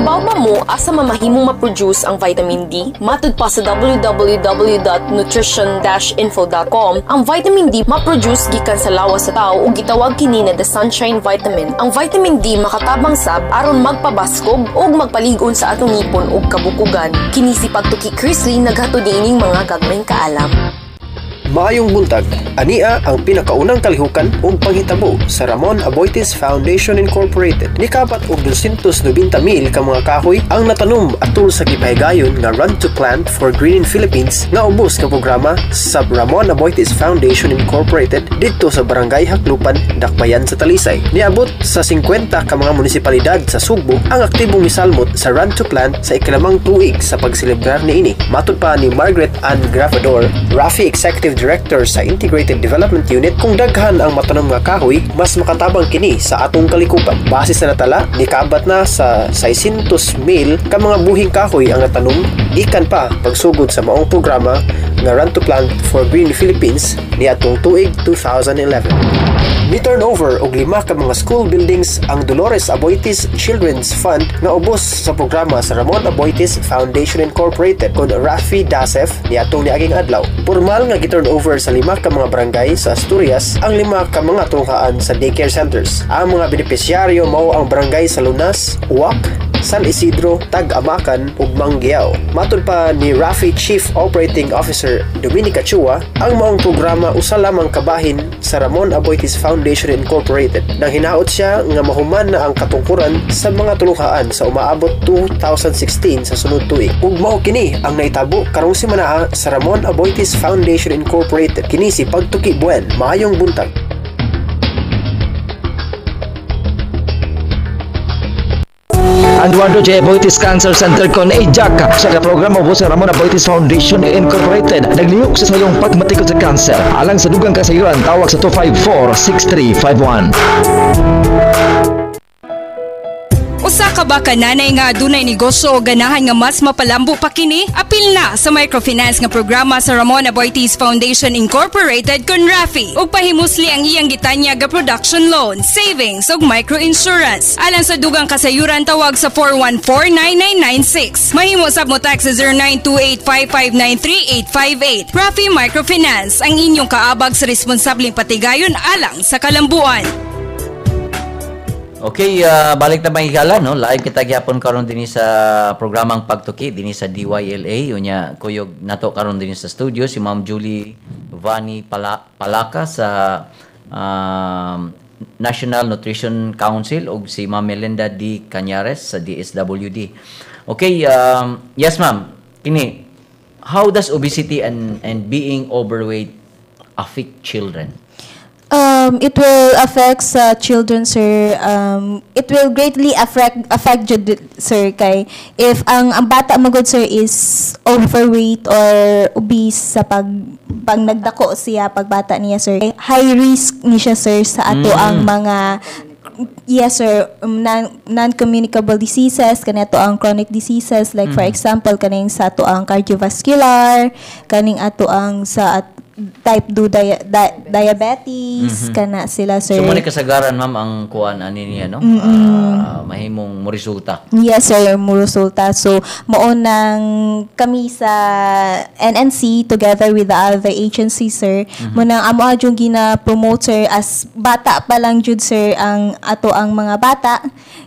Nahibaw ba mo asa mamahimong ma-produce ang vitamin D? Matud pa sa www.nutrition-info.com, ang vitamin D ma-produce gikan sa lawas sa tao ug gitawag kini na the sunshine vitamin. Ang vitamin D makatabang sab aron magpabaskog ug magpaligon sa atong ngipon ug kabukugan. Kini si Pagtuki Chrisley naghatod niining mga gagmayng kaalam. Maayong buntag, ania ang pinakaunang kalihukan ug panghitabo sa Ramon Aboitiz Foundation Incorporated. Nikapat og 290,000 ka mga kahoy ang natanom atol sa gipahigayon nga Run to Plant for Green in Philippines nga ubos ka programa sa Ramon Aboitiz Foundation Incorporated didto sa Barangay Haklupan, Dakbayan sa Talisay. Niabot sa 50 ka mga munisipalidad sa Sugbo ang aktibong misalmot sa Run to Plant sa ikalamang tuig sa pagselebrar niini. Matud pa ni Margaret Ann Grafador, Rafi Executive Director sa Integrated Development Unit, kung daghan ang matanom nga kahoy, mas makatabang kini sa atong kalikupan. Base sa natala, nikabat na sa 600,000 ka mga buhing kahoy ang natanom, ikan pa pagsugod sa maong programa nga Run to Plant for Green Philippines ni atong tuig 2011. Ni-turnover og 5 ka mga school buildings ang Dolores Aboitiz Children's Fund nga ubos sa programa sa Ramon Aboitiz Foundation Incorporated kon Rafi Dasef ni atong niaging adlaw. Formal nga gi-turnover sa 5 ka mga barangay sa Asturias ang 5 ka mga tunghaan sa daycare centers. Ang mga benepisyaryo mao ang barangay sa Lunas, Uwak, San Isidro, Tag-Amakan ug Manggiyao. Matud pa ni Rafi Chief Operating Officer Dominica Chua, ang maong programa usa lamang kabahin sa Ramon Aboitiz Foundation Incorporated. Nang hinaot siya nga mahuman na ang katungkuran sa mga tulunghaan sa umaabot 2016 sa sunod tuig. Ug mao kini ang naitabo karong simana sa Ramon Aboitiz Foundation Incorporated. Kini si Pagtuki Buen. Maayong buntag. Ang Eduardo J. Aboitiz Cancer Center kon EJAC sa programa ubos sa Ramon Aboitiz Foundation Incorporated naglihok sa sayong pagmatikod sa cancer. Alang sa dugang kasayuran, tawag sa 254-6351. Usa ka ba kananay nga adunay negosyo o ganahan nga mas mapalambo pa kini? Apil na sa microfinance nga programa sa Ramon Aboitiz Foundation Incorporated kon Rafi ug pahimusli ang iyang gitanya ga production loan, savings ug microinsurance. Alang sa dugang kasayuran, tawag sa 414-9996. Mahimo sab mo tax sa 0928-5593858. Rafi Microfinance, ang inyong kaabag sa responsableng patigayon alang sa kalambuan. Okay, balik na mahigala, no? Live kita gyapon karon dinhi sa programang Pagtuki dinhi sa DYLA. Unya kuyog nato karon dinhi sa studio si Ma'am Julie Vani Palaka sa National Nutrition Council ug si Ma'am Melinda D. Cañares sa DSWD. Okay, yes ma'am. Kini, how does obesity and being overweight affect children? It will affect sa children, sir. It will greatly affect sir, kay if ang bata magod, sir, is overweight or obese sa pag nagdako siya pagbata niya, sir. High risk ni siya, sir, sa ato ang mga yes, sir, non-communicable diseases, kanito ang chronic diseases, like for example kaning sa ato ang cardiovascular, kaning ato ang sa type 2 diabetes, kana sila, sir. So, muna kasagaran, ma'am, ang kuan ani niya, no? Mahimong mo resulta. Yes, sir, mo resulta. So, maunang kami sa NNC together with the other agencies, sir. Munang amo adjung gina-promote, sir, as bata pa lang jud, sir, ang ato ang mga bata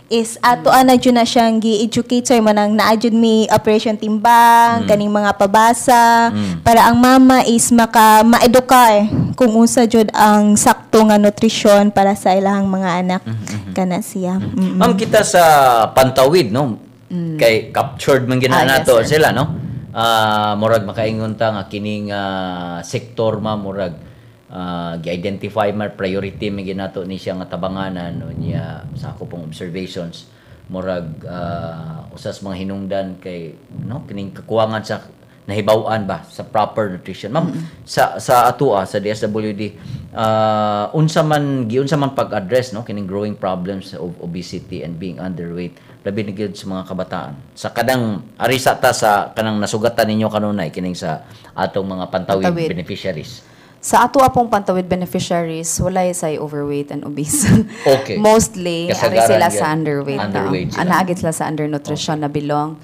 is ato ana jud na siyang gi-educate, sir, manang naadjud mi operation timbang, kaning mga pabasa para ang mama is ma-edukar kung unsa jud ang sakto nga nutrisyon para sa ilahang mga anak kana siya. Ma'am, kita sa Pantawid, no? Kay captured man gina nato sila, no? Murag makaingon ta nga kining sektor, ma'am, murag gi-identify mar priority may ginato ni siya nga tabanganan niya sa ako pong observations, murag usas mga hinungdan kay, no, kining kakuwangan sa nahibaw-an ba sa proper nutrition. Ma'am, sa atua sa DSWD, unsa man pag-address, no, kining growing problems of obesity and being underweight labi na gyud sa mga kabataan. Sa kadang arisa ta sa kanang nasugatan ninyo kanunay kining sa atong mga Pantawid beneficiaries. Sa ato apong pantawid beneficiaries, walay say overweight and obese. Okay. Mostly, ari Kasagaran sila yan. sa underweight. Underweight sila. Anaagit sila sa undernutrition na belong.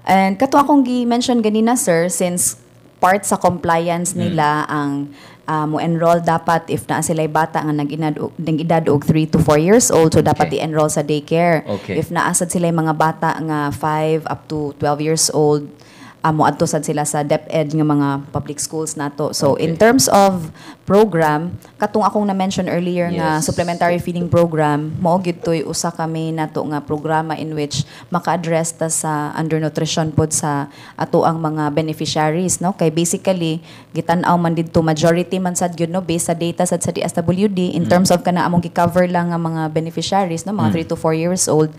And kato akong gi-mention ganina, sir, since part sa compliance nila ang mo enroll dapat if naa sila'y bata nga nag-edad og 3 to 4 years old, so dapat Okay. i-enroll sa daycare. Okay. If naasad sila'y mga bata nga 5 up to 12 years old, moadto sad sila sa DepEd nga mga public schools nato. So Okay. in terms of program, katong akong na-mention earlier nga Yes. supplementary feeding program, mao gyud toy usa kami nato nga programa in which maka-address ta sa undernutrition pod sa ato ang mga beneficiaries, no? Kay basically gitan-aw man didto majority man sad gyud, no, based sa data sad sa DSWD in terms of kana among gi-cover lang nga mga beneficiaries, no, mga 3 to 4 years old.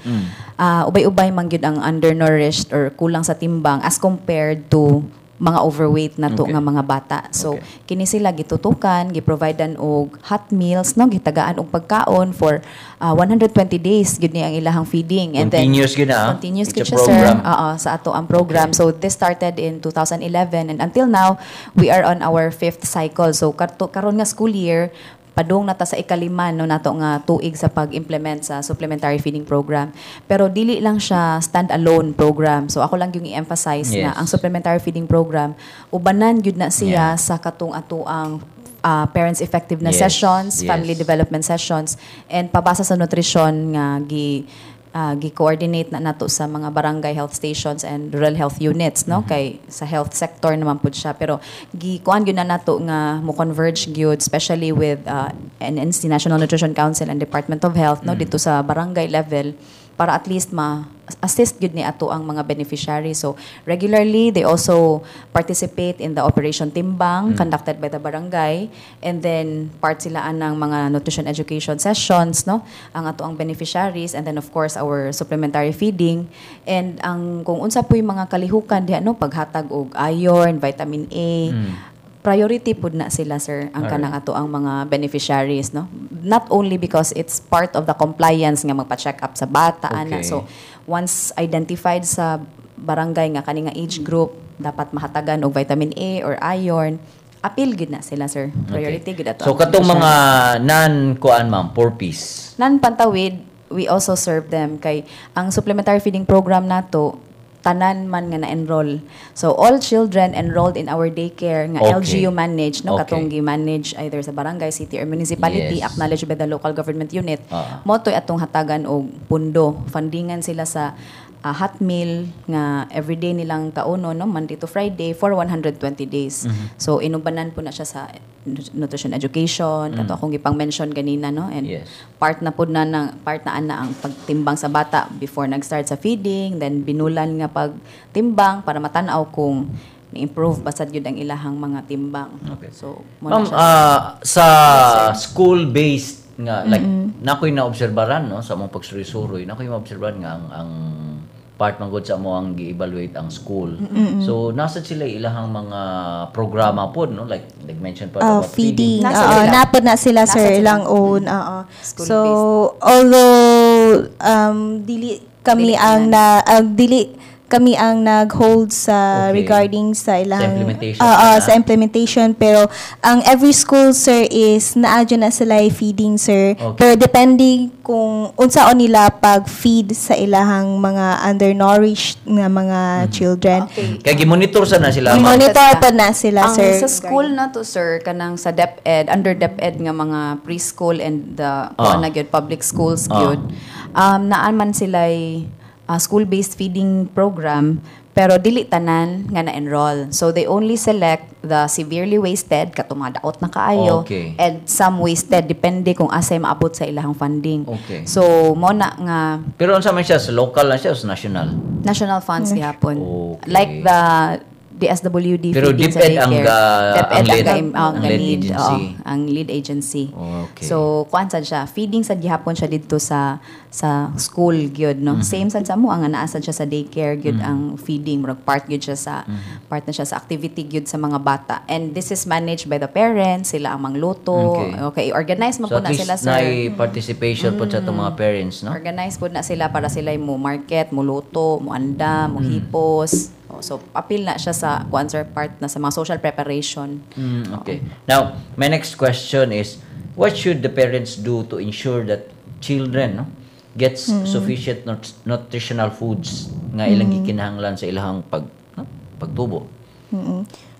Ubay-ubay man gyud ang undernourished or kulang sa timbang as compared to mga overweight na to Okay. nga mga bata. So Okay. kini sila gitutukan, giprovidean og hot meals, no, gitagaan og pagkaon for 120 days gyud ni ang ilahang feeding. Continuous gyud na, Continuous it's a gyud siya, sir. program. Sa ato ang program. So this started in 2011 and until now we are on our 5th cycle. So karon nga school year padung na ta sa ikalima, no, nato nga tuig sa pag-implement sa supplementary feeding program. Pero dili lang siya stand-alone program. So ako lang yung i-emphasize na Yes. ang supplementary feeding program ubanan gyud na siya Yeah. sa katong ato ang parents effectiveness Yes, sessions, yes. family development sessions, and pabasa sa nutrition nga gi-coordinate na nato sa mga barangay health stations and rural health units, no, kay sa health sector naman pud siya, pero gikuan gyud na nato nga mo converge gyud especially with NNC, National Nutrition Council, and Department of Health, no, dito sa barangay level para at least ma-assist gyud ni ato ang mga beneficiaries. So regularly they also participate in the Operation Timbang conducted by the barangay, and then part sila ng mga nutrition education sessions, no, ang ato ang beneficiaries, and then of course our supplementary feeding, and ang kung unsa po'y mga kalihukan diha, no, paghatag og iron, vitamin A, priority pud na sila, sir, ang kanang ato ang mga beneficiaries, no, not only because it's part of the compliance nga magpa-check up sa bata, ana. Okay. So once identified sa barangay nga kani nga age group dapat mahatagan og vitamin A or iron, appeal gid na sila, sir. Priority gid ato So ang katong mga beneficiaries. non-kuan ma'am, 4-piece. Non-pantawid, we also serve them kay ang supplementary feeding program nato tanan man nga na-enroll. So all children enrolled in our daycare nga Okay. LGU managed, no, Okay. katong gi-manage either sa barangay, city or municipality, Yes. acknowledged by the local government unit. Ah. Mo to'y atong hatagan og pundo, fundingan sila sa hot meal nga everyday nilang kauno, no, Monday to Friday for 120 days. So inubanan po na siya sa nutrition education, kato akong gipang-mention ganina, no, and Yes. part na ang pagtimbang sa bata before nag-start sa feeding, then binulan nga pagtimbang para matanaw kung ni-improve ba sad yun ang ilahang mga timbang. Okay. So mo na Ma'am, siya. sa school-based nga, like, nakoy na-obserbaran, no, sa mong pagsuroy-suroy, nakoy ma-obserbaran nga ang part man gud sa mo ang gi-evaluate ang school. So, nasa sila ilahang mga programa pod, no, like mentioned pa about Feeding. Nasa sila. Napod na sila, Nasa sir, sila. ilang own. School-based. So, although dili kami ang nag-hold sa Okay. regarding sa ilang Sa implementation na. sa implementation, pero ang every school, sir, is naadyo na sila feeding, sir. Okay. Pero depende kung unsaon nila pag-feed sa ilahang mga undernourished nga mga children. Okay. Kaya gi-monitor sa na sila, ma'am. Monitor pa na sila, Ang sir. sa school na to, sir, kanang sa DepEd, under DepEd nga mga preschool and the na gyud public schools gyud. Naan man sila'y school-based feeding program, pero dili tanan nga na-enroll. So they only select the severely wasted, katong mga daot na kaayo, Okay. and some wasted, depende kung asay maabot sa ilahang funding. Okay. So, mo na nga Pero unsa man siya, sa local lang siya o sa national? national funds gihapon. Okay. Like the DSWD Pero feeding sa DepEd ang daycare. DepEd lead- ang ang lead lead, agency. ang lead agency. Okay. So, kuan sad siya, feeding sad gihapon siya dito sa school gyud, no. Same sad sa mo ang naasad siya sa daycare gyud ang feeding, murag part gyud siya sa part na siya sa activity gyud sa mga bata. And this is managed by the parents, sila ang mangluto. Okay, organize man So po at na least sila, sir. na participation po sa itong mga parents, no? Organize po na sila para sila mo market, mo luto, mo anda, mo hipos. So appeal na siya sa sir part na sa mga social preparation. Okay. Now, my next question is, what should the parents do to ensure that children gets sufficient nutritional foods nga ilang gikinahanglan sa ilang pagtubo?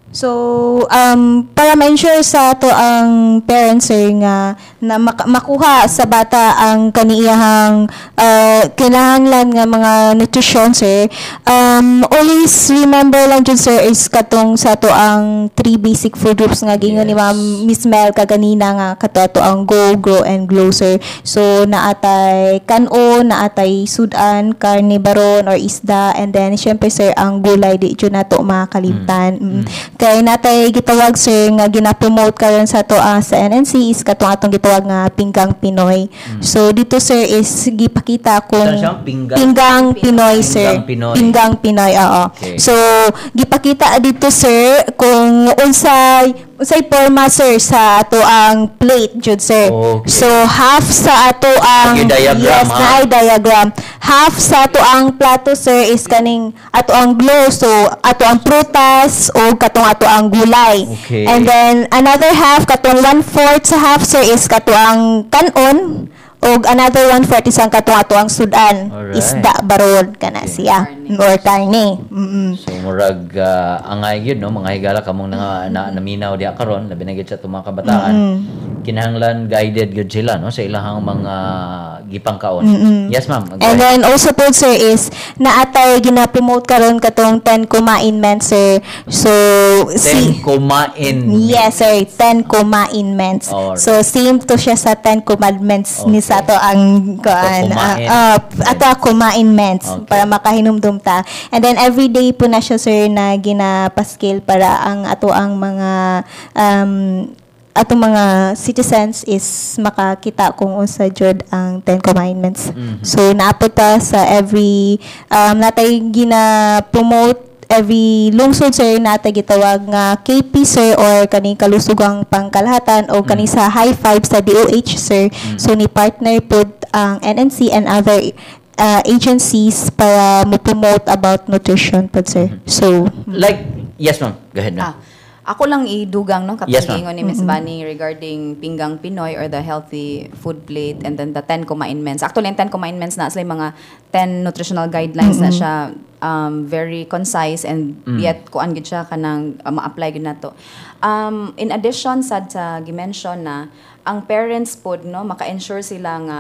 So, para ma-ensure sa to ang parents sir nga na makuha sa bata ang kaniyahang kinahanglan nga mga nutrition sir, always remember lang dyan sir is katong sa to ang 3 basic food groups nga gingon ni Ma'am Miss Mel kaganina nga kato ang Go, Grow, and Glow sir. So, naatay kanon, naatay sudan, karne baron or isda, and then syempre sir ang gulay di dyan na to makakalimtan. Kay natay gitawag sir nga gina-promote karon sa to sa NNC is katong atong gitawag nga Pinggang Pinoy. So dito sir is gipakita kung Pinggang Pinoy sir. Pinggang Pinoy, oo. Okay. So gipakita dito sir kung unsay forma sir sa ato ang plate jud sir. Okay. So half sa ato ang diagram. Half sa ato ang plato sir is kaning ato ang glow, so ato ang prutas o katong ato ang gulay. Okay. And then another half katong 1/4 sa half sir is kato ang kanon, og another 1/4 is ang katong ato ang sudan. Alright. Isda baron kana siya or karne. So murag angay gyud mga higala kamong naminaw diha karon labi na gyud sa mga kabataan. Kinahanglan guided gyud sila sa ilahang mga gipangkaon. Yes ma'am. And then also po sir is naatay gina-promote karon katong 10 commandments sir. So 10 commandments. Yes sir, 10 commandments. Alright. So same to siya sa 10 commandments ni sa to ang ato commandments para makahinumdum ta. And then every day po na siya sir na ginapaskil para ang ato ang mga atong mga citizens is makakita kung unsa jud ang 10 commandments. So naapot ta sa every natay gina-promote every lungsod sir natay gitawag nga KP sir or kaning kalusugang pangkalahatan o kaning sa high five sa DOH sir. So ni partner pod ang NNC and other agencies para mo promote about nutrition pod sir. So yes ma'am, go ahead ma'am. Ako lang idugang Yes, katong ni Miss Bunny regarding Pinggang Pinoy or the healthy food plate and then the 10 commandments. Actually, 10 commandments na sila mga 10 nutritional guidelines na siya very concise and yet kuan gid siya kanang ma-apply gid nato. In addition sa gi-mention na ang parents pod maka-ensure sila nga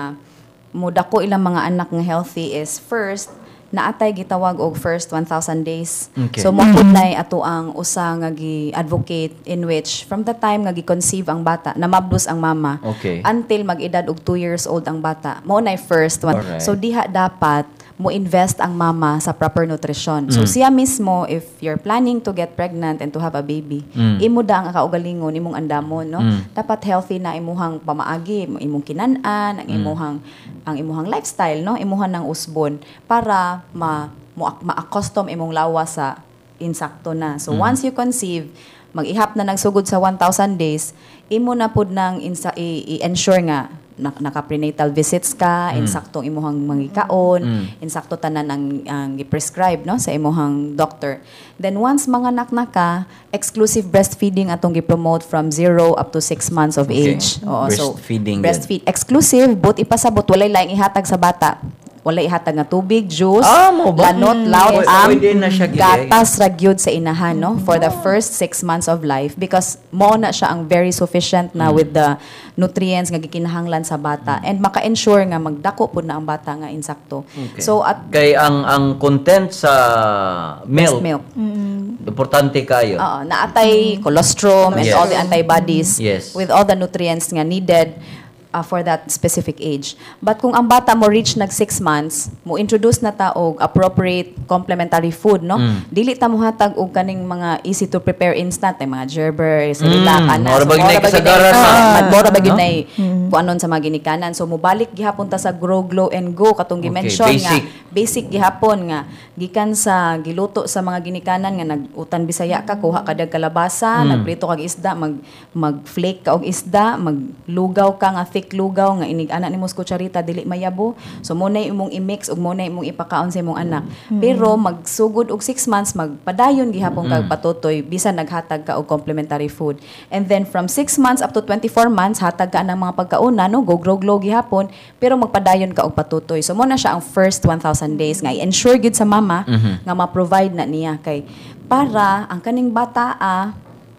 mudako ilang mga anak nga healthy is first naatay gitawag og first 1,000 days. Okay. So mo pud nay ato ang usa nga gi-advocate in which from the time nga gi-conceive ang bata namabdos ang mama until mag-edad og 2 years old ang bata mo nay first one. Alright. So diha dapat mo invest ang mama sa proper nutrition. So siya mismo, if you're planning to get pregnant and to have a baby, imo da ang kaugalingon, imong andamon, dapat healthy na imuhang pamaagi, imong kinanan, ang imuhang lifestyle, imuhang ng usbon para ma-accustom imong lawa sa insakto na. So once you conceive, mag-ihap na nagsugod sa 1,000 days, imo na pud nang i-ensure nga naka-prenatal visits ka, insaktong imuhang mangikaon, insakto tanan ang gi-prescribe sa imuhang doctor. Then once manganak na ka, exclusive breastfeeding atong gi-promote from 0 up to 6 months of age. Breastfeeding. Breastfeed exclusive, but ipasabot walay laing ihatag sa bata. Wala ihatag nga tubig, juice, lanot, loud, gatas ragyod sa inahan, for the first 6 months of life because mo na siya ang very sufficient na with the nutrients nga gikinahanglan sa bata and maka-ensure nga magdako pud na ang bata nga insakto. Okay. So at kay ang content sa milk, importante kayo. naatay colostrum and all the antibodies Yes. with all the nutrients nga needed for that specific age. But kung ang bata mo reach nag 6 months, mo introduce na ta og appropriate complementary food, dili ta mo hatag og kaning mga easy to prepare instant, mga gerber, silila, kanas. Mora ba ginay kuanon sa mga ginikanan. So mobalik gihapon ta sa Grow, Glow, and Go katong gi-mention nga basic gihapon nga gikan sa giluto sa mga ginikanan nga nag-utan Bisaya ka, kuha ka dag kalabasa, nagprito kag isda, mag-flake ka og isda, maglugaw ka nga stick lugaw nga inig anak nimo kutsarita dili mayabo. So mo na imong i-mix ug mo na imong ipakaon sa imong anak. Pero magsugod og 6 months magpadayon gihapon kag patutoy bisan naghatag ka og complementary food. And then from 6 months up to 24 months hatag ka ng mga pagkauna no go grow gihapon pero magpadayon ka og patutoy. So mo na siya ang first 1,000 days nga i-ensure gid sa mama nga ma-provide na niya kay para ang kaning bata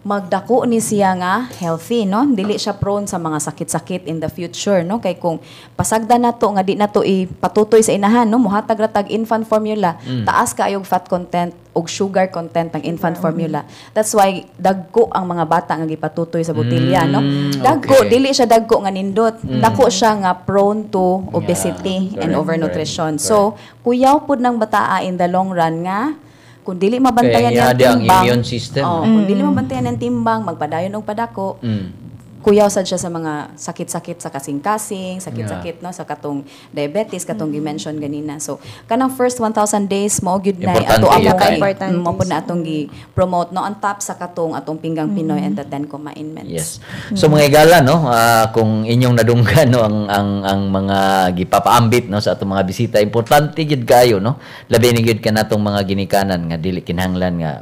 magdako ni siya nga healthy no dili siya prone sa mga sakit-sakit in the future no kay kung pasagda nato nga di nato ipatutoy sa inahan no muhatag ratag infant formula taas kaayog fat content og sugar content ng infant formula. That's why dagko ang mga bata nga gipatutoy sa botelya no dagko dili siya dagko nga nindot dako siya nga prone to obesity and overnutrition. So kuyaw pud ng bataa in the long run nga kung dili mabantayan yung timbang, ang immune system. Kung dili mabantayan ng timbang, magpadayon og padako, kuyaw sad siya sa mga sakit-sakit sa kasing-kasing, sakit-sakit no sa katong diabetes, katong gi-mention ganina. So kanang first 1,000 days mo gyud na ato among mo pud na atong gi-promote no on top sa katong atong pinggang Pinoy and the 10 commandments. Yes. So mga igala no, kung inyong nadunggan no ang mga gipapaambit no sa atong mga bisita, importante gid kayo no. Labi ni gid kanatong mga ginikanan nga dili kinahanglan nga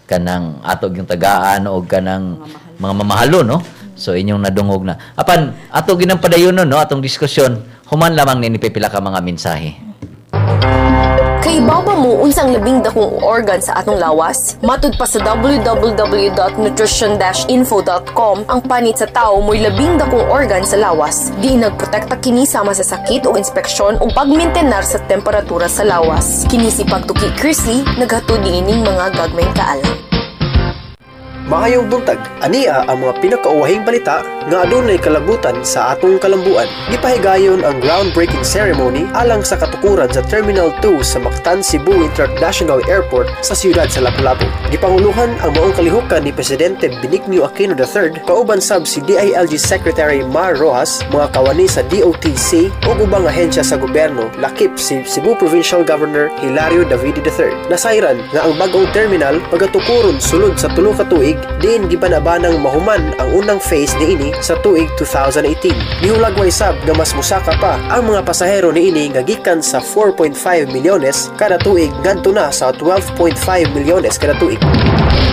kanang ato yung tagaan o kanang mga mamahalo no. So inyong nadungog na. Apan ato ginang padayonon no atong diskusyon, human lamang ni pipila ka mga mensahe. Kay baba mo unsang labing dakong organ sa atong lawas? Matud pa sa www.nutrition-info.com ang panit sa tao mo'y labing dakong organ sa lawas. Di nagprotekta kini sama sa sakit o inspeksyon o pagmintenar sa temperatura sa lawas. Kini si Pagtuki Chrissy naghatod niining mga gagmayng kaalam. Maayong buntag, ania ang mga pinakauwahing balita nga adunay kalabutan sa atong kalambuan. Gipahigayon ang groundbreaking ceremony alang sa katukuran sa Terminal 2 sa Mactan, Cebu International Airport sa siyudad sa Lapu-Lapu. Gipanguluhan ang maong kalihukan ni Presidente Benigno Aquino III, kauban sab si DILG Secretary Mar Rojas, mga kawani sa DOTC o ubang ahensya sa gobyerno, lakip si Cebu Provincial Governor Hilario Davide III. Nasayran nga ang bagong terminal pagatukuron sulod sa tulo ka tuig diin gibanabanang mahuman ang unang phase niini sa tuig 2018. Nihulagway sab nga mas musaka pa ang mga pasahero niini nga gikan sa 4.5 milyones kada tuig ngadto na sa 12.5 milyones kada tuig.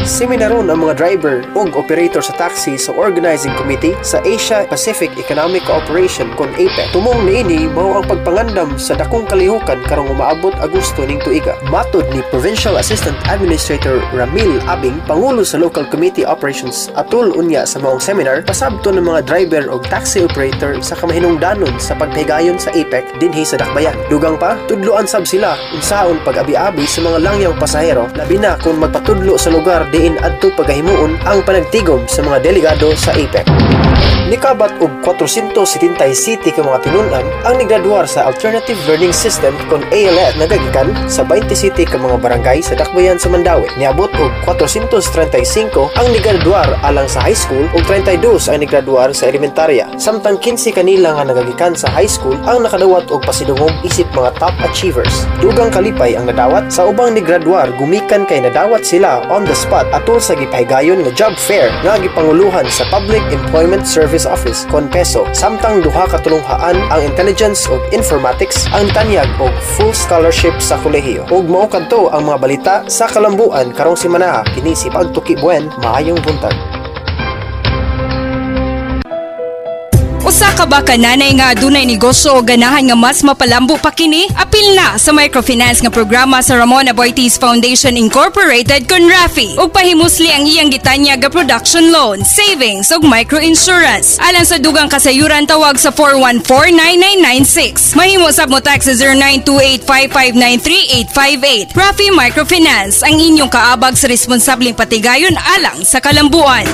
Seminaron ang mga driver ug operator sa taxi sa Organizing Committee sa Asia Pacific Economic Cooperation kon APEC. Tumong niini mao ang pagpangandam sa dakong kalihukan karong umaabot Agosto ning tuiga. Matod ni Provincial Assistant Administrator Ramil Abing, pangulo sa Local Committee Operations, atul unya sa maong seminar pasabton ng mga driver ug taxi operator sa kamahinungdanon sa pagpahigayon sa APEC dinhi sa Dakbayan. Dugang pa, tudloan sab sila unsaon pag-abi-abi sa mga langyang pasahero labi na kung magpatudlo sa lugar diin adto pagahimuon ang panagtigom sa mga delegado sa APEC. Nikabat og 470 city ka mga tinunan ang nigraduar sa Alternative Learning System kon ALS nagagikan sa 20 city ka mga barangay sa Dakbayan sa Mandaue. Niabot og 435 ang nigraduar alang sa high school ug 32 ang nigraduar sa elementarya. Samtang 15 kanila nga nagagikan sa high school ang nakadawat og pasidungog isip mga top achievers. Dugang kalipay ang nadawat sa ubang nigraduar gumikan kay nadawat sila on the spot atul sa gipahigayon nga job fair nga gipanguluhan sa Public Employment Service Office kon PESO. Samtang duha ka tulunghaan ang Intelligence ug Informatics ang tanyag og full scholarship sa kolehiyo. Ug mao kadto ang mga balita sa kalambuan karong semana. Kini si Pagtuki Buen, maayong buntag. Usa ka ba kananay nga adunay negosyo o ganahan nga mas mapalambo pa kini? Apil na sa microfinance nga programa sa Ramon Aboitiz Foundation Incorporated kon Rafi. Ug pahimusli ang iyang gitanya ga production loan, savings ug microinsurance. Alang sa dugang kasayuran tawag sa 414-9996. Mahimo sab mo tax sa 09285593-858. Rafi Microfinance ang inyong kaabag sa responsableng patigayon alang sa kalambuan.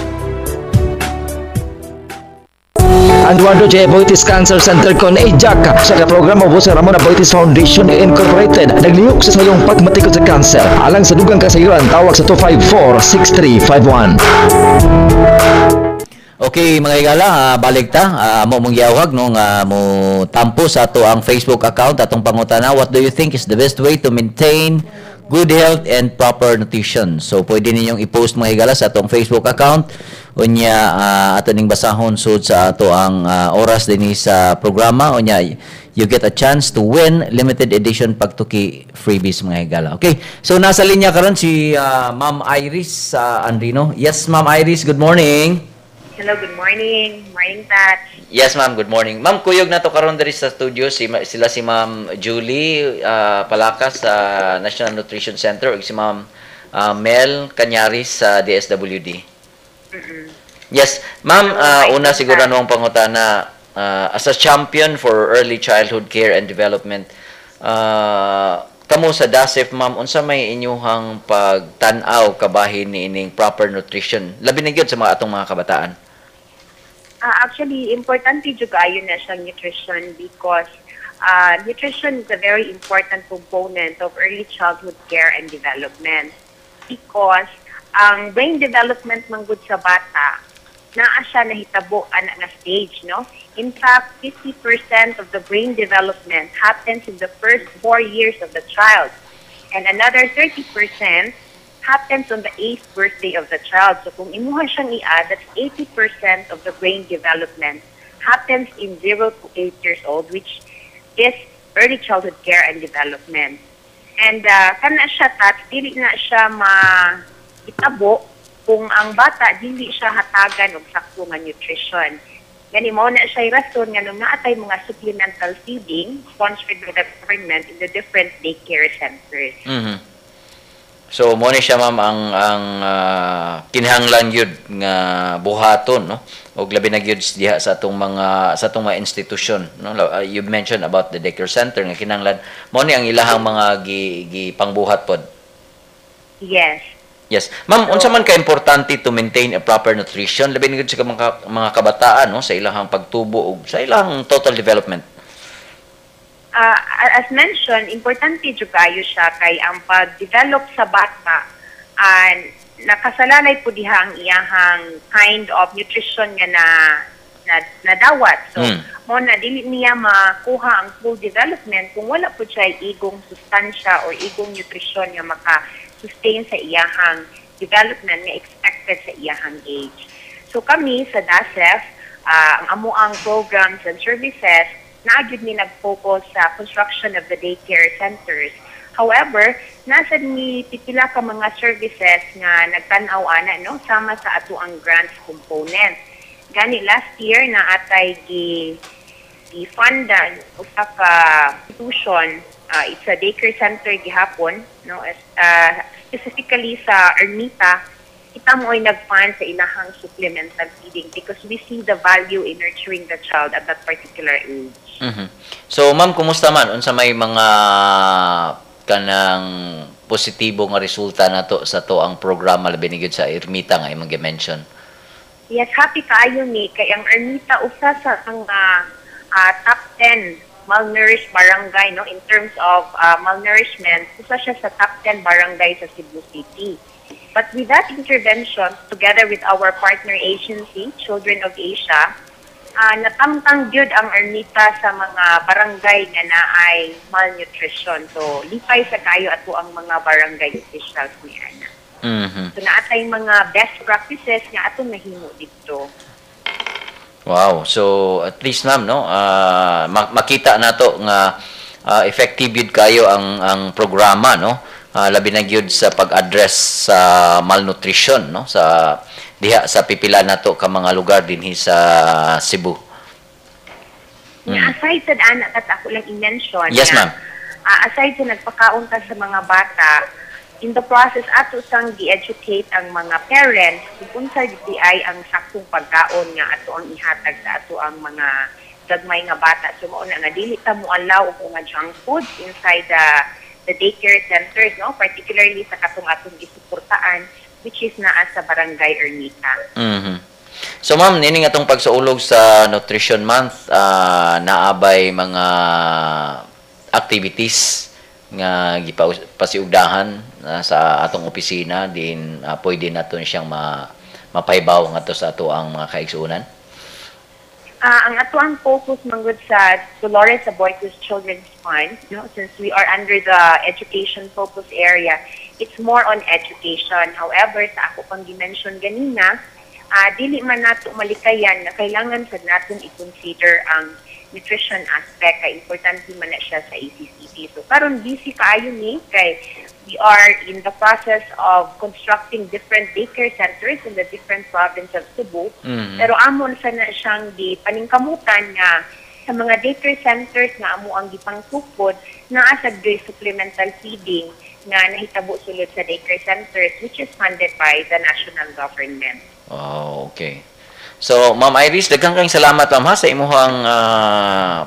Ang Eduardo J. Aboitiz Cancer Center kon Jack sa programa po sa Ramon Aboitiz Foundation Incorporated naglihok sa sayong pagmatikot sa cancer alang sa dugang kasayuran tawag sa 254-6351. Okay mga igala, balik ta mo mong giyawag no nga mo tampo sa ato ang Facebook account atong pangutana, what do you think is the best way to maintain good health and proper nutrition. So pwede ninyong i-post mga higala sa atong Facebook account unya ato ning basahon sud sa ato ang oras dinhi sa programa unya you get a chance to win limited edition pagtuki freebies mga higala. Okay. So nasa linya karon si Ma'am Iris Andrino. Yes, Ma'am Iris, good morning. Hello, good morning. Morning, Tat. Yes, ma'am. Good morning. Ma'am, kuyog na to karon diri sa studio sila si Ma'am Julie Palakas sa National Nutrition Center ug si Ma'am Mel Canyaris sa DSWD. Yes, ma'am, una siguro nung pangutana as a champion for early childhood care and development kamo sa DASEF, ma'am, unsa may inyuhang pagtan-aw kabahin ni ining proper nutrition labi na gyud sa mga atong mga kabataan? Actually, importante jud ayon na siyang nutrition because nutrition is a very important component of early childhood care and development. Because ang brain development man gud sa bata, naa siya nahitabo ana nga stage, no? In fact, 50% of the brain development happens in the first 4 years of the child. And another 30% happens on the 8th birthday of the child. So kung imuha siyang i-add, that's 80% of the brain development happens in 0 to 8 years old, which is early childhood care and development. And kana siya, Tat, dili na siya itabo kung ang bata dili siya hatagan og sakto nga nutrition. Gani mo na siya rason nga nung naatay mga supplemental feeding sponsored by the government in the different daycare centers. So mo ni siya, ma'am, ang kinahanglan gyud nga buhaton, no? Og labi na gyud diha sa atong mga institusyon, no? You mentioned about the daycare center nga kinahanglan mo ni ang ilahang mga pangbuhat pod. Yes. Yes. Ma'am, unsa man ka importante to maintain a proper nutrition labi na gyud sa mga kabataan, no, sa ilahang pagtubo ug sa ilahang total development? As mentioned, importante jud kayo siya kay ang pag-develop sa bata nakasalalay po diha ang iyahang kind of nutrition nga na dawat. So, mo na dili niya makuha ang full development kung wala po siya igong sustansya or igong nutrition nga maka-sustain sa iyahang development nga expected sa iyahang age. So kami sa DASEF, ang amuang programs and services naagid ni nag-focus sa construction of the daycare centers. However, nasa ni pipila ka mga services nga nagtan-aw ana, no, sama sa ato ang grants component. Gani last year na atay gi-fundan usa ka institution, it's a daycare center gihapon, no, specifically sa Ermita. Kita mo ay nag-fund sa ilahang supplemental feeding because we see the value in nurturing the child at that particular age. So, ma'am, kumusta man? Unsa may mga kanang positibo nga resulta nato sa to ang programa labi ni gyud sa Ermita nga imong gi-mention? Yes, happy kayo ni kay ang Ermita usa sa mga top 10 malnourished barangay, no, in terms of malnourishment. Usa siya sa top 10 barangay sa Cebu City. But with that intervention, together with our partner agency, Children of Asia, natamtang gyud ang Ermita sa mga barangay nga naay malnutrition. So, lipay sa kayo ato ang mga barangay officials ni ana. So, naatay mga best practices nga ato nahimo dito. Wow. So, at least, ma'am, no, makita nato nga effective yun kayo ang programa, no? Labi na gyud sa pag-address sa malnutrition, no, sa diha sa pipila nato ka mga lugar dinhi sa Cebu. Aside sa anak at ako lang i-mention, yes, ma'am. Aside sa nagpakaon ka sa mga bata, in the process ato sang gi-educate ang mga parents kung unsa di ay ang saktong pagkaon nga ato ang ihatag sa ato ang mga gagmay nga bata. So mao na nga dili ta mo allow og mga junk food inside the daycare centers, no, particularly sa katong atong gisuportaan, which is naa sa Barangay Ermita. So ma'am, nining atong pagsaulog sa Nutrition Month, naabay mga activities nga gipasiugdahan sa atong opisina din, pwede naton siyang mapahibaw ngadto sa ato ang mga kaigsuonan. Ang ato ang focus manggod sa Dolores Aboitiz Children's Fund, since we are under the education focus area, it's more on education. However, sa ako pang dimension ganina, dili man nato malikayan na kailangan sa natin i-consider ang nutrition aspect, kay importante man na siya sa ACCP. So karon busy kaayo ni kay we are in the process of constructing different daycare centers in the different province of Cebu. Pero amon sa na siyang di paningkamutan nga sa mga daycare centers na amo ang gipangtukod naa sa supplemental feeding nga nahitabo sulod sa daycare centers, which is funded by the national government. Oh, okay. So, Ma'am Iris, daghang kang salamat, Ma'am, ha, sa imuhang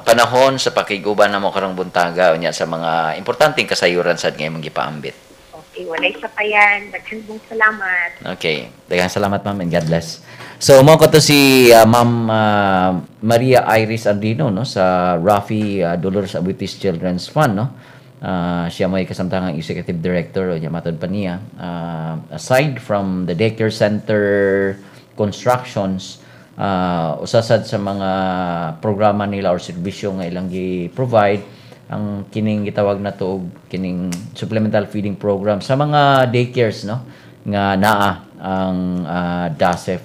panahon sa pakiguban na mo karang buntaga unya sa mga importanteng kasayuran sa ngayong gipaambit. Okay, walay sa payan. Daghang salamat. Okay. Daghang salamat, Ma'am, and God bless. So, mo ko to si Ma'am Maria Iris Andino, no, sa Rafi Dolores Aboitiz Children's Fund, no. Siya may kasamtangang executive director o matod pa niya. Aside from the daycare center constructions, usasad sa mga programa nila or serbisyo nga ilang gi-provide, ang kining gitawag na to kining supplemental feeding program sa mga daycares, no, nga naa ang DASEF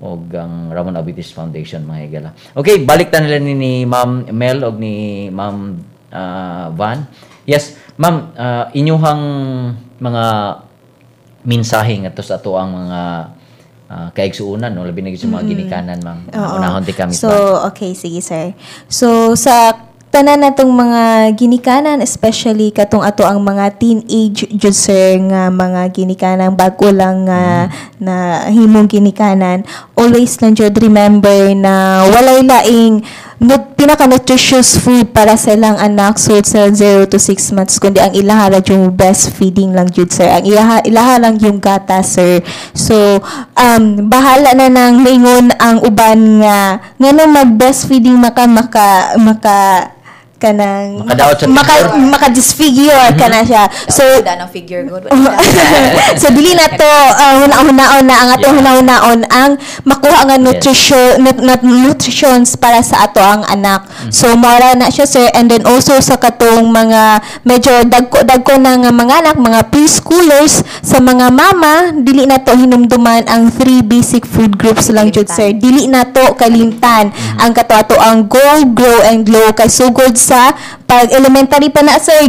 o ang Ramon Aboitiz Foundation, mga higala. Okay, balik ta nila ni Ma'am Mel o ni Ma'am Van. Yes, Ma'am, inyuhang mga mensahe nga to sa ato ang mga kaigsuunan, no, labi na sa mga ginikanan, Ma'am. Unahon ti kami. So, okay, sige, sir. So, sa tanan natong mga ginikanan, especially katong ato ang mga teenage jud, sir, nga mga ginikanan bago lang na himong ginikanan, always lang jud remember na walay laing pinaka-nutritious food para sa ilang anak so sa 0 to 6 months, kundi ang ilaha lang yung breastfeeding lang jud, sir. Ang ilaha lang yung gata, sir. So, bahala na nang lingon ang uban nga nganong mag-breastfeeding maka kanang maka-disfigure kana siya. So ng figure good. So dili na to hunaon na ang atong hunaon ang makuha nga nutritions para sa ato ang anak. So mora na siya, sir, and then also sa katong mga medyo dagko na nga mga anak, mga preschoolers, sa mga mama dili na to hinumduman ang 3 basic food groups lang jud, sir. Dili na to kalimtan ang kato ang Go, Grow and Glow kay sugod sa pag elementary pa na, sir,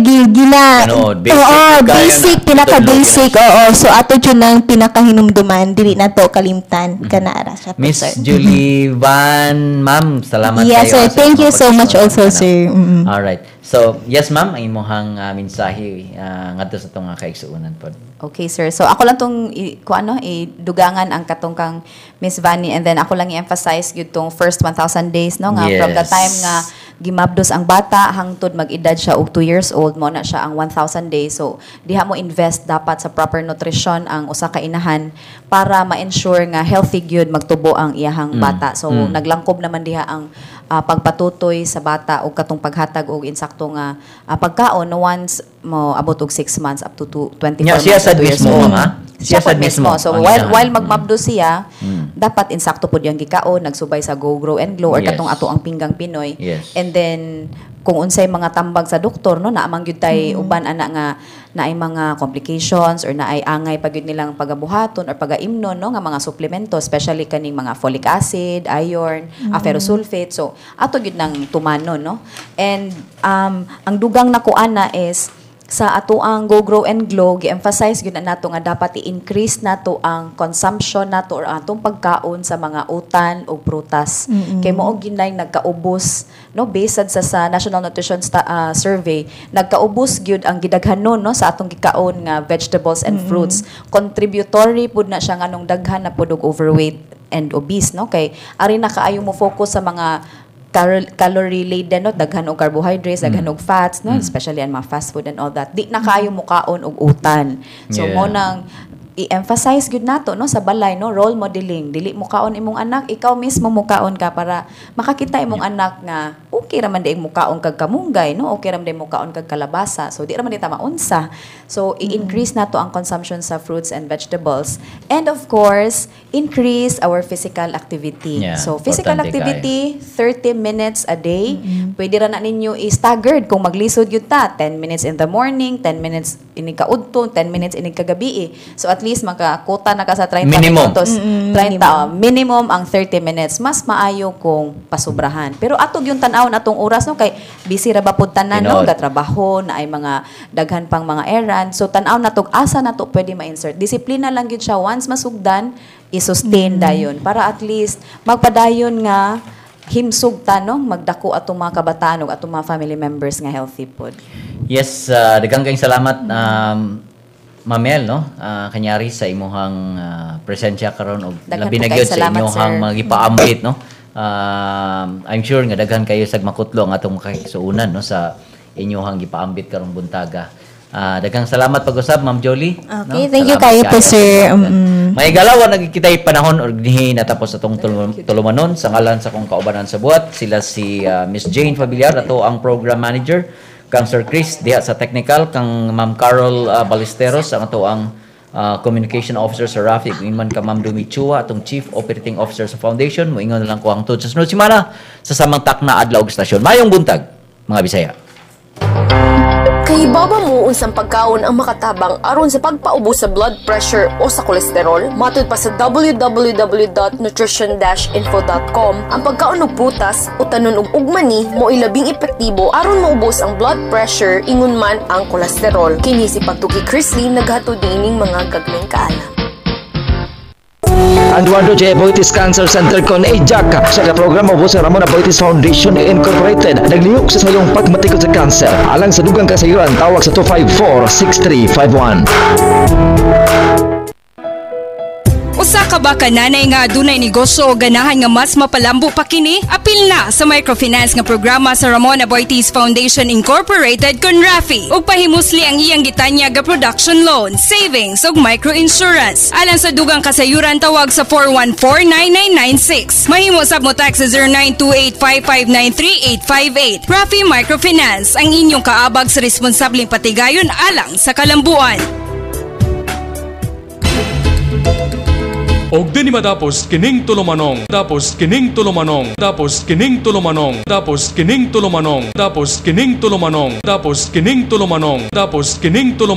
basic pinaka-basic. So ato jud nang pinakahinumduman, dili na to kalimtan kanara siya, Miss sir. Julie Van, Ma'am, salamat kayo. Yes, sir. Thank you so much also, sir. All right. So, yes, Ma'am, ang imong mensahe ngadto sa tong kaigsuunan pod. Okay, sir. So ako lang tong dugangan ang katong kang Miss Vanny, and then ako lang i-emphasize gyud tong first 1,000 days, no, nga from the time nga gimabdos ang bata hangtod mag-edad siya og 2 years old, mo na siya ang 1,000 days. So diha mo invest dapat sa proper nutrition ang usa ka inahan para ma-ensure nga healthy gyud magtubo ang iyahang bata. So naglangkob naman diha ang pagpatutoy sa bata o katong paghatag og insakto nga pagkaon once mo abot og 6 months up to 24 months. Siya sa mismo, ha? Siya sad mismo. So while magmabdo siya, dapat insakto pud yang gikaon, nagsubay sa Go, Grow and Glow or katong ato ang Pinggang Pinoy. And then kung unsay mga tambag sa doktor, no, naamang gyud tay uban ana nga naay mga complications or naay angay pag gyud nilang pagabuhaton or pagaimnon, no, nga mga suplemento, especially kaning mga folic acid, iron, ferrosulfate. So ato gyud nang tumanon, no. And ang dugang nakuana is sa ato ang Go, Grow and Glow, gi-emphasize gyud na nato nga dapat i-increase nato ang consumption nato or atong pagkaon sa mga utan o prutas. Kay mao ginay nagkaubos, no, based sa National Nutrition Survey, nagkaubos gyud ang gidaghanon, no, sa atong gikaon nga vegetables and fruits. Contributory pud na siya nganong daghan na pud og overweight and obese, no, kay ari na kaayo mo focus sa mga calorie laden, no, daghan og carbohydrates, daghan og fats, no, especially ang mga fast food and all that. Di na kayo mukaon og utan. So mo nang i-emphasize gyud nato no sa balay no, role modeling. Dili mo kaon imong anak, ikaw mismo mo kaon ka para makakita imong anak nga okay ra man di mo kaon kag kamunggay no, okay ra man di mo kaon kag kalabasa. So di ra man di ta maunsa. So i-increase nato ang consumption sa fruits and vegetables. And of course, increase our physical activity. Yeah, So physical importante activity 30 minutes a day. Pwede ra na ninyo i-staggered kung maglisod yun ta. 10 minutes in the morning, 10 minutes ini kaudto, 10 minutes ini kagabi. So at least makakota na ka sa 30 Minimum. minutos. 30, minimum ang 30 minutes. Mas maayo kung pasubrahan. Pero atog yung tanaw na atong oras no, kay busy ra ba pud tanan no, Tinood. gatrabaho na ay mga daghan pang mga errand. So tanaw na tog asa na to pwede ma-insert. Disiplina lang gyud siya, once masugdan, i-sustain dayon para at least magpadayon nga himsog tanong magdako atong mga kabataan ug atong mga family members nga healthy pod. Yes, daghang kayong salamat Mamel no. Kanyari sa imuhang presensya karon og Daghan labi po na kayo gyud sa salamat, imuhang sir. magipaambit no. I'm sure nga daghan kayo sa makutlo ang atong makikisuunan no sa inyong gipaambit karong buntaga. Daghang salamat pag-usab Ma'am Jolie. Okay, thank you kayo po, sir. May galawan nagkitay panahon og dinhi natapos atong tulumanon sa ngalan sa kong kaubanan sa buhat. Sila si Miss Jane Fabiliar ato ang program manager, kang Sir Chris diha sa technical, kang Ma'am Carol Ballesteros ang ato ang communication officer sa Rafi, inman ka Ma'am Dumi Chua atong chief operating officer sa foundation. Moingon na lang ko ang tuod sa sunod semana sa samang takna adlaw og stasyon. Mayong buntag mga Bisaya. Kahibaba mo unsang pagkaon ang makatabang aron sa pagpaubos sa blood pressure o sa kolesterol. Matud pa sa www.nutrition-info.com. Ang pagkaon og prutas o tanon og ugmani mo ilabing epektibo aron maubos ang blood pressure ingon man ang kolesterol. Kini si Pagtuki Chrisley naghatod niining mga gagmayng kaalam. Ang Eduardo J. Boitis Cancer Center kon Jack sa programa po sa Ramon Boitis Foundation Incorporated naglihok sa sayong pagmatikod sa cancer alang sa dugang kasayuran tawag sa 254-6351. Usa ka ba kananay nga adunay negosyo o ganahan nga mas mapalambo pa kini? Apil na sa microfinance nga programa sa Ramon Boitis Foundation Incorporated kon Rafi. Ug pahimusli ang iyang gitanya nga production loan, savings ug microinsurance. Alang sa dugang kasayuran tawag sa 414-9996. Mahimo sab mo tax sa 0928-5593858. Rafi Microfinance ang inyong kaabag sa responsableng patigayon alang sa kalambuan. Og dini matapos kining tulumanong, tapos kining tulumanong, tapos kining tulumanong, tapos kining tulumanong, tapos kining tulumanong, tapos kining tulumanong, tapos kining tulumanong.